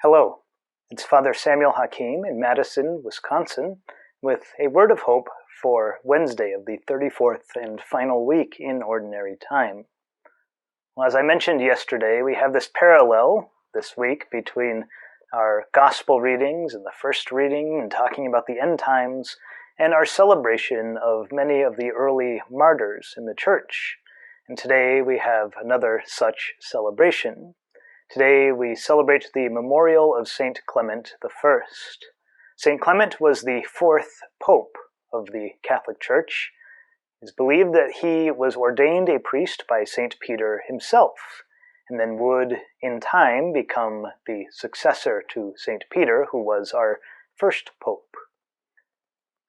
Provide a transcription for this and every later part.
Hello, it's Father Samuel Hakeem in Madison, Wisconsin, with a word of hope for Wednesday of the 34th and final week in Ordinary Time. Well, as I mentioned yesterday, we have this parallel this week between our Gospel readings and the first reading and talking about the end times, and our celebration of many of the early martyrs in the Church. And today we have another such celebration. Today we celebrate the memorial of Saint Clement I. Saint Clement was the fourth pope of the Catholic Church. It is believed that he was ordained a priest by Saint Peter himself, and then would, in time, become the successor to Saint Peter, who was our first pope.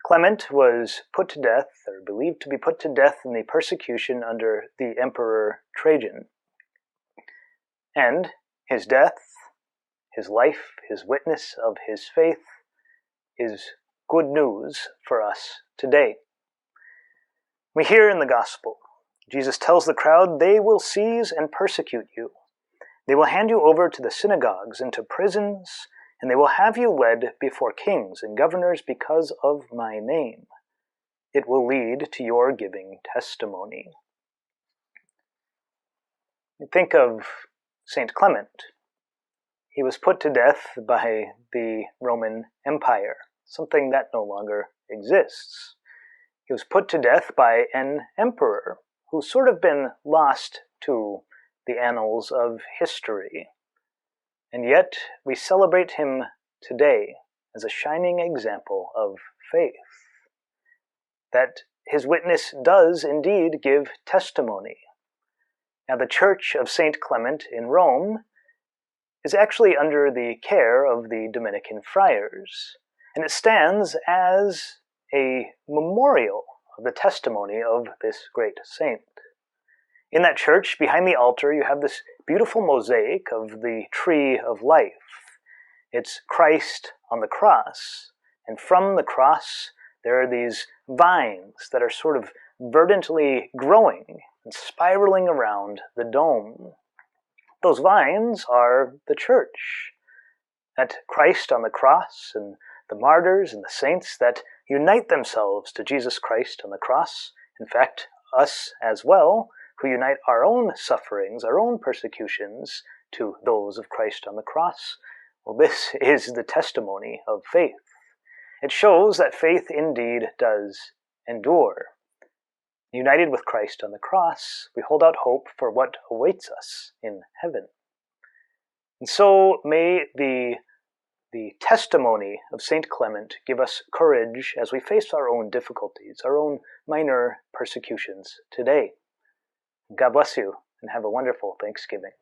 Clement was put to death, or believed to be put to death, in the persecution under the Emperor Trajan. And his death, his life, his witness of his faith is good news for us today. We hear in the Gospel, Jesus tells the crowd, "They will seize and persecute you. They will hand you over to the synagogues and to prisons, and they will have you led before kings and governors because of my name. It will lead to your giving testimony." Think of Saint Clement. He was put to death by the Roman Empire, something that no longer exists. He was put to death by an emperor who's sort of been lost to the annals of history. And yet we celebrate him today as a shining example of faith. That his witness does indeed give testimony. Now, the Church of Saint Clement in Rome is actually under the care of the Dominican friars, and it stands as a memorial of the testimony of this great saint. In that church, behind the altar, you have this beautiful mosaic of the tree of life. It's Christ on the cross, and from the cross there are these vines that are sort of verdantly growing and spiraling around the dome. Those vines are the church. That Christ on the cross and the martyrs and the saints that unite themselves to Jesus Christ on the cross, in fact, us as well, who unite our own sufferings, our own persecutions to those of Christ on the cross. Well, this is the testimony of faith. It shows that faith indeed does endure. United with Christ on the cross, we hold out hope for what awaits us in heaven. And so may the testimony of Saint Clement give us courage as we face our own difficulties, our own minor persecutions today. God bless you, and have a wonderful Thanksgiving.